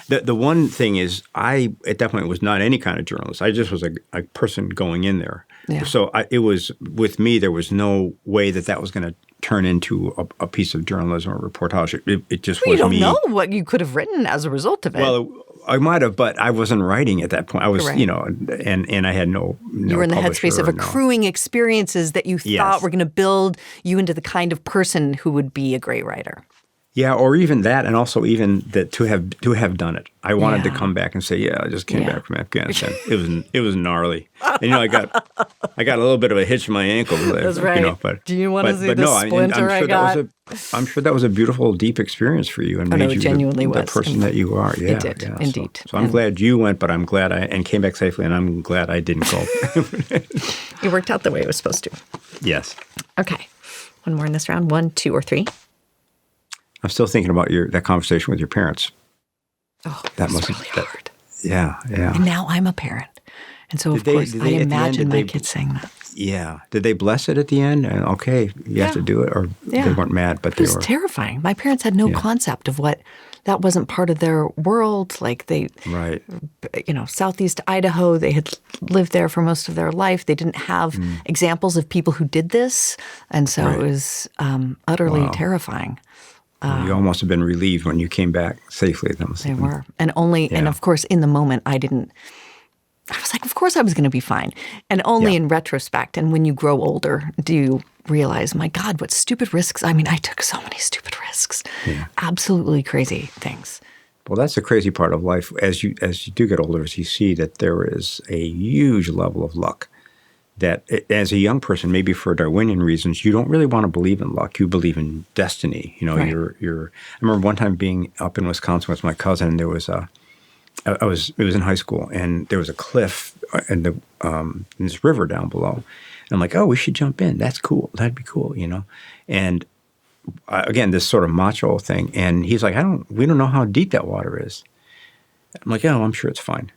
The one thing is, I at that point was not any kind of journalist. I just was a person going in there. Yeah. So it was with me. There was no way that was going to turn into a piece of journalism or reportage. It just was me. You don't know what you could have written as a result of it. Well, I might have, but I wasn't writing at that point. I was, and I had no You were in the headspace of accruing experiences that you thought were going to build you into the kind of person who would be a great writer. Yeah, or even that, and also even that to have done it. I wanted to come back and say, I just came back from Afghanistan. It was gnarly. And, I got a little bit of a hitch in my ankle. That's right. But do you want to see the splinter I got? I'm sure that was a beautiful, deep experience for you, and made you the person that you are. Yeah, it did, indeed. So I'm glad you went, but I'm glad I came back safely, and I'm glad I didn't go. It worked out the way it was supposed to. Yes. Okay. One more in this round. 1, 2, or 3. I'm still thinking about that conversation with your parents. Oh, that was really hard. Yeah. And now I'm a parent. And so, of course, I imagine my kids saying that. Yeah. Did they bless it at the end? And okay, you have to do it? Or they weren't mad, but they were. It was terrifying. My parents had no concept of that wasn't part of their world. Like Southeast Idaho, they had lived there for most of their life. They didn't have examples of people who did this. And so it was utterly terrifying. You almost have been relieved when you came back safely. They were. And of course, in the moment, I was like, of course I was going to be fine. And only in retrospect, and when you grow older, do you realize, my God, what stupid risks. I mean, I took so many stupid risks. Yeah. Absolutely crazy things. Well, that's the crazy part of life. As you do get older, as you see that there is a huge level of luck. That as a young person, maybe for Darwinian reasons, you don't really want to believe in luck. You believe in destiny. Right. I remember one time being up in Wisconsin with my cousin, and there was it was in high school, and there was a cliff and this river down below. And I'm like, oh, we should jump in. That's cool. That'd be cool, And again, this sort of macho thing. And he's like, we don't know how deep that water is. I'm like, I'm sure it's fine.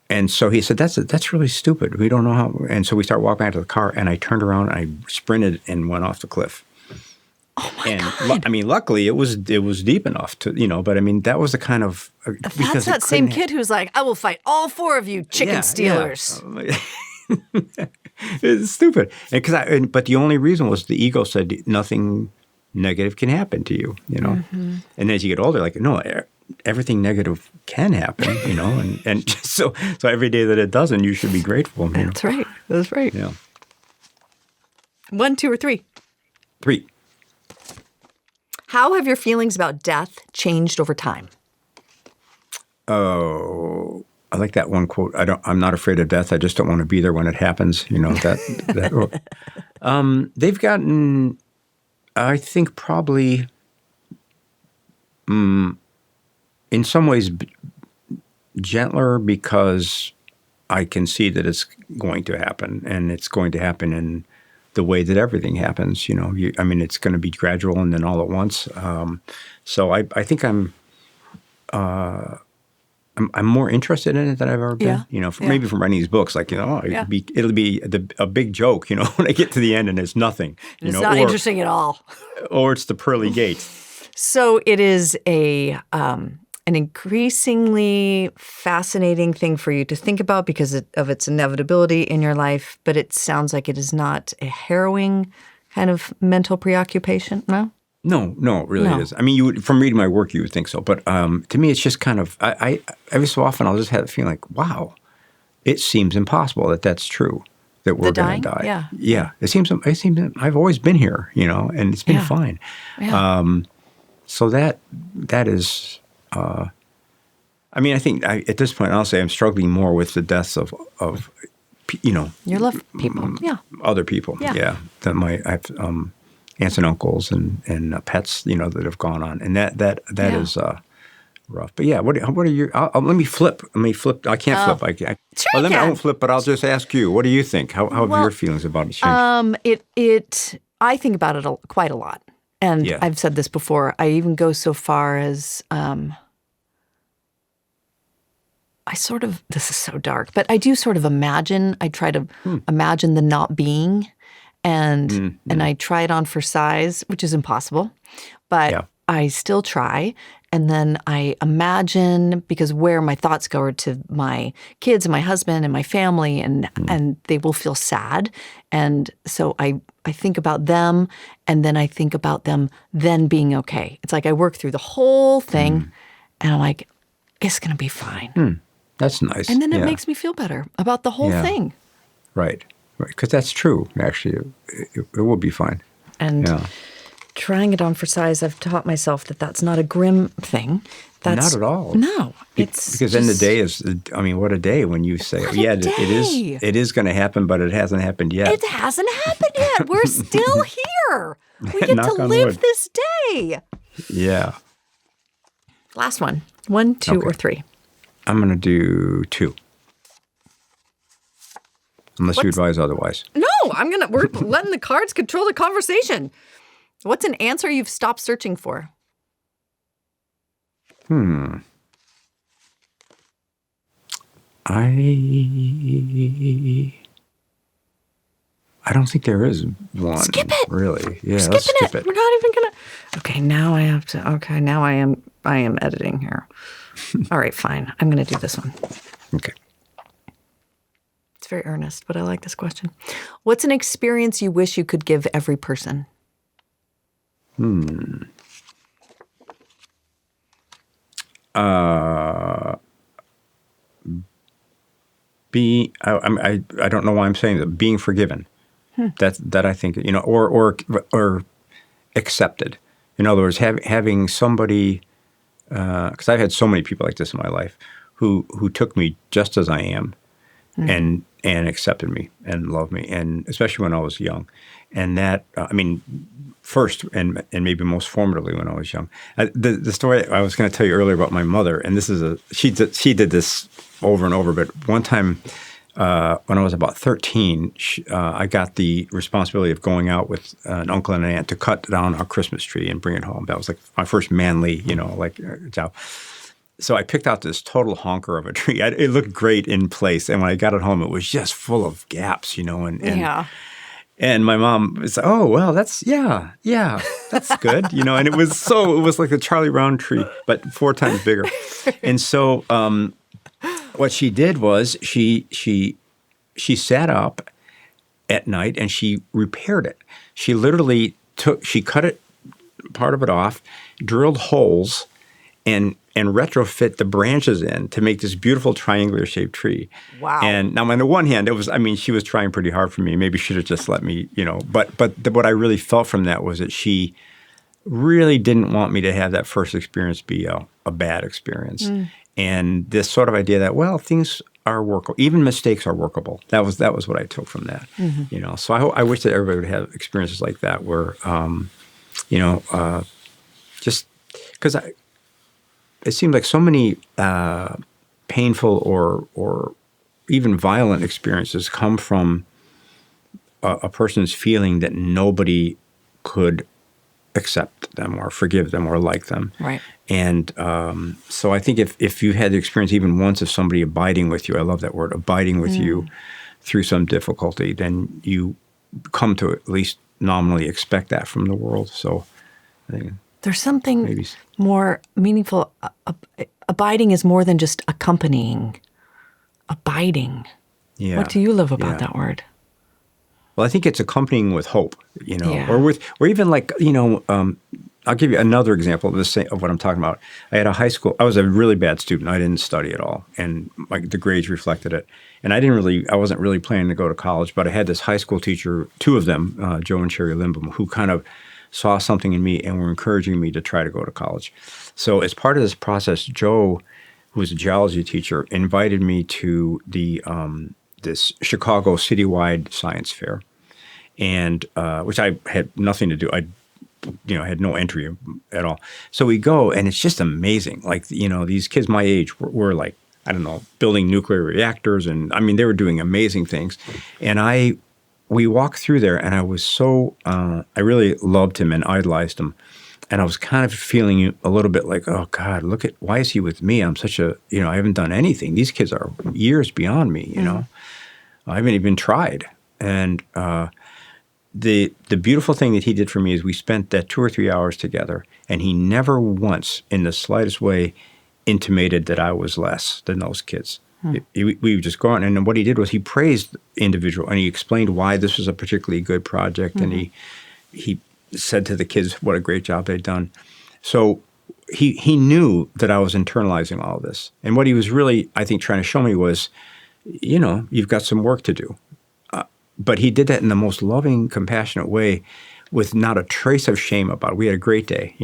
And so he said, that's really stupid. We don't know how. And so we start walking back to the car, and I turned around, and I sprinted and went off the cliff. Oh, my God. Luckily, it was deep enough to, but I mean, that was the kind of. That's that same kid who's like, I will fight all 4 of you chicken stealers. Yeah. It's stupid. But the only reason was the ego said nothing negative can happen to you, Mm-hmm. And as you get older, like, no, everything negative can happen, and so every day that it doesn't, you should be grateful. That's right. That's right. Yeah. 1, 2, or 3? 3. How have your feelings about death changed over time? Oh, I like that one quote. I'm not afraid of death. I just don't want to be there when it happens. They've gotten, I think, probably. In some ways, gentler because I can see that it's going to happen, and it's going to happen in the way that everything happens. It's going to be gradual and then all at once. So I think I'm more interested in it than I've ever been. Maybe from writing these books, like it'll be a big joke. When I get to the end and it's nothing. It's not interesting at all. Or it's the pearly gates. So it is an increasingly fascinating thing for you to think about because of its inevitability in your life, but it sounds like it is not a harrowing kind of mental preoccupation, no? No, it really is. I mean, from reading my work, you would think so. But to me, it's just kind of, I every so often I'll just have the feeling like, wow, it seems impossible that that's true, that we're going to die. Yeah. Yeah. It seems I've always been here, and it's been fine. Yeah. So that is, I think at this point, I'll say I'm struggling more with the deaths of You love people. Yeah. other people. Yeah. Yeah. That I have aunts and uncles and pets, that have gone on, and that is rough. But yeah, what are your? Let me flip. I can't flip. Sure Well, you I can. won't flip, but I'll just ask you. What do you think? How have your feelings about it changed? I think about it quite a lot. And Yeah. I've said this before. I even go so far as this is so dark, but I do sort of imagine. I try to imagine the not being, and I try it on for size, which is impossible, but Yeah. I still try. And then I imagine, because where my thoughts go are to my kids and my husband and my family, and they will feel sad. And so I think about them, and then I think about them then being okay. It's like I work through the whole thing, and I'm like, it's going to be fine. That's nice. And then it Yeah. makes me feel better about the whole Yeah. thing. Right. Because that's true. Actually, it will be fine. And Yeah. trying it on for size, I've taught myself that that's not a grim thing. That's Not at all. No, it's Because then the day is. I mean, what a day when you say, What a "Yeah, it is. day. It is going to happen, but it hasn't happened yet." It hasn't happened yet. We're still here. We get to Knock on live wood. this day. Yeah. Last one. 1, 2, Okay. or 3. I'm going to do 2. Unless you advise otherwise. No, we're letting the cards control the conversation. What's an answer you've stopped searching for? I don't think there is one. Skip it. Really. Yeah, Skipping let's skip it. it. We're not even gonna. Okay, now I have to. Okay, now I am editing here. All right, fine. I'm gonna do this one. Okay. It's very earnest, but I like this question. What's an experience you wish you could give every person? I don't know why I'm saying that. Being forgiven. That I think, or accepted. In other words, having somebody, because I've had so many people like this in my life who took me just as I am, and accepted me and loved me, and especially when I was young, and that first and maybe most formatively when I was young. The story I was going to tell you earlier about my mother, and this is she did this over and over, but one time when I was about 13, I got the responsibility of going out with an uncle and an aunt to cut down our Christmas tree and bring it home. That was like my first manly, job. So I picked out this total honker of a tree. It looked great in place, and when I got it home, it was just full of gaps, Yeah. And my mom was like, "Oh, well, that's that's good," And it was like the Charlie Brown tree, but 4 times bigger. And so, what she did was she sat up at night and she repaired it. She literally cut part of it off, drilled holes, and retrofit the branches in to make this beautiful triangular shaped tree. Wow. And now on the one hand, she was trying pretty hard for me. Maybe she should have just let me, but what I really felt from that was that she really didn't want me to have that first experience be a bad experience. And this sort of idea that, well, things are workable. Even mistakes are workable. That was what I took from that. So I wish that everybody would have experiences like that where, just because it seemed like so many painful or even violent experiences come from a person's feeling that nobody could accept them or forgive them or like them. Right. And so I think if you had the experience even once of somebody abiding with you, I love that word, abiding with you through some difficulty, then you come to at least nominally expect that from the world. So I think There's something more meaningful. Abiding is more than just accompanying. Abiding. Yeah. What do you love about that word? Well, I think it's accompanying with hope, Yeah. or even like, I'll give you another example of what I'm talking about. I had I was a really bad student. I didn't study at all, and the grades reflected it. And I wasn't really planning to go to college, but I had this high school teacher, 2 of them, Joe and Sherry Limbom, who kind of saw something in me and were encouraging me to try to go to college. So as part of this process, Joe, who was a geology teacher, invited me to the this Chicago citywide science fair, and which I had nothing to do. I had no entry at all. So we go, and it's just amazing. Like, these kids my age were like, I don't know, building nuclear reactors, and I mean, they were doing amazing things. And we walked through there, and I was so, I really loved him and idolized him. And I was kind of feeling a little bit like, oh God, why is he with me? I'm such a, I haven't done anything. These kids are years beyond me, I haven't even tried. And the beautiful thing that he did for me is we spent that 2 or 3 hours together, and he never once in the slightest way intimated that I was less than those kids. We would just go on, and what he did was he praised the individual, and he explained why this was a particularly good project, and he said to the kids what a great job they'd done. So he knew that I was internalizing all of this. And what he was really, I think, trying to show me was, you've got some work to do. But he did that in the most loving, compassionate way with not a trace of shame about it. We had a great day,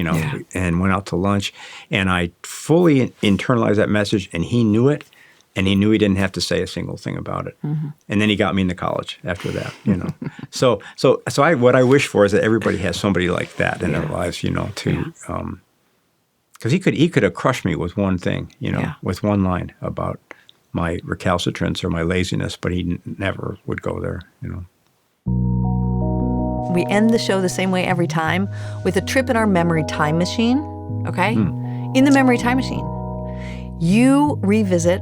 and went out to lunch. And I fully internalized that message, and he knew it. And he knew he didn't have to say a single thing about it. And then he got me into college after that, So what I wish for is that everybody has somebody like that in their lives, because he could have crushed me with one thing, with one line about my recalcitrance or my laziness, but he never would go there, We end the show the same way every time, with a trip in our memory time machine, okay? In the memory time machine, you revisit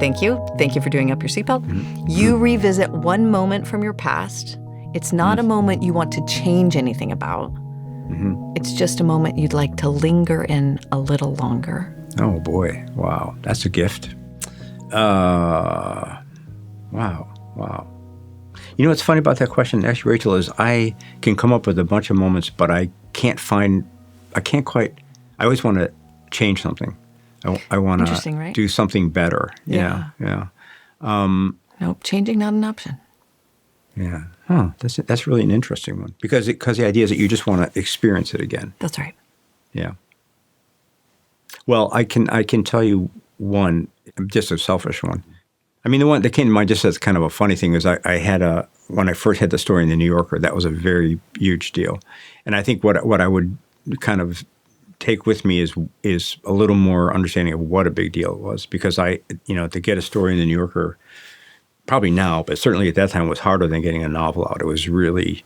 thank you for doing up your seatbelt. You revisit one moment from your past. It's not a moment you want to change anything about. It's just a moment you'd like to linger in a little longer. Oh boy, wow, that's a gift. Wow. You know what's funny about that question, actually, Rachel, is I can come up with a bunch of moments, but I always want to change something. I want to do something better. Yeah. Nope, changing not an option. Yeah. Huh. That's really an interesting one because the idea is that you just want to experience it again. That's right. Yeah. Well, I can tell you one, just a selfish one. I mean, the one that came to mind just as kind of a funny thing is I had when I first had the story in the New Yorker, that was a very huge deal. And I think what I would kind of take with me is a little more understanding of what a big deal it was, because to get a story in the New Yorker, probably now, but certainly at that time was harder than getting a novel out. It was really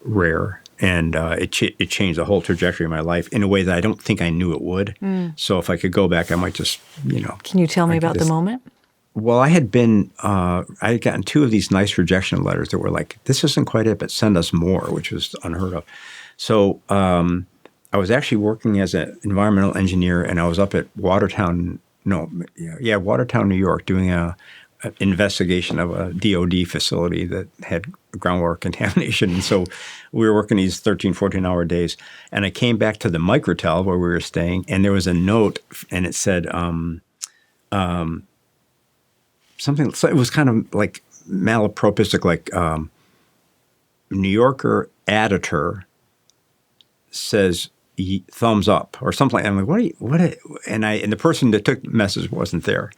rare. And it changed the whole trajectory of my life in a way that I don't think I knew it would. So if I could go back, I might just, Can you tell me about the moment? Well, I had gotten 2 of these nice rejection letters that were like, this isn't quite it, but send us more, which was unheard of. So I was actually working as an environmental engineer, and I was up at Watertown, New York, doing an investigation of a DOD facility that had groundwater contamination. And so we were working these 13, 14-hour days. And I came back to the microtel where we were staying, and there was a note, and it said something. So it was kind of like malapropistic, like New Yorker editor says thumbs up or something. I'm like, and the person that took the message wasn't there.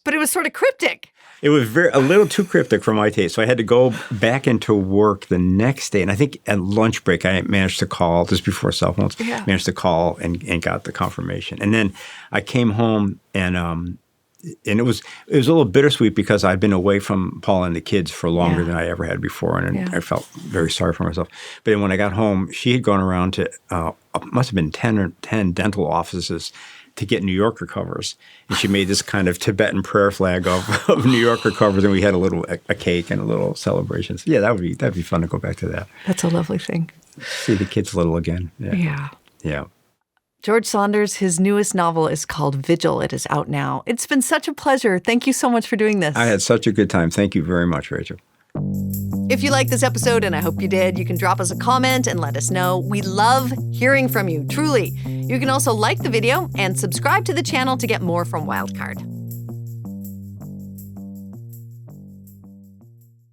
But it was sort of cryptic. It was a little too cryptic for my taste. So I had to go back into work the next day. And I think at lunch break, I managed to call, this before cell phones, managed to call and got the confirmation. And then I came home and it was a little bittersweet because I'd been away from Paula and the kids for longer than I ever had before. And I felt very sorry for myself. But then when I got home, she had gone around to, must have been 10 dental offices to get New Yorker covers. And she made this kind of Tibetan prayer flag of New Yorker covers, and we had a cake and a little celebration. So yeah, that'd be fun to go back to that. That's a lovely thing. See the kids little again. Yeah. George Saunders, his newest novel is called Vigil. It is out now. It's been such a pleasure. Thank you so much for doing this. I had such a good time. Thank you very much, Rachel. If you like this episode, and I hope you did, you can drop us a comment and let us know. We love hearing from you, truly. You can also like the video and subscribe to the channel to get more from Wildcard.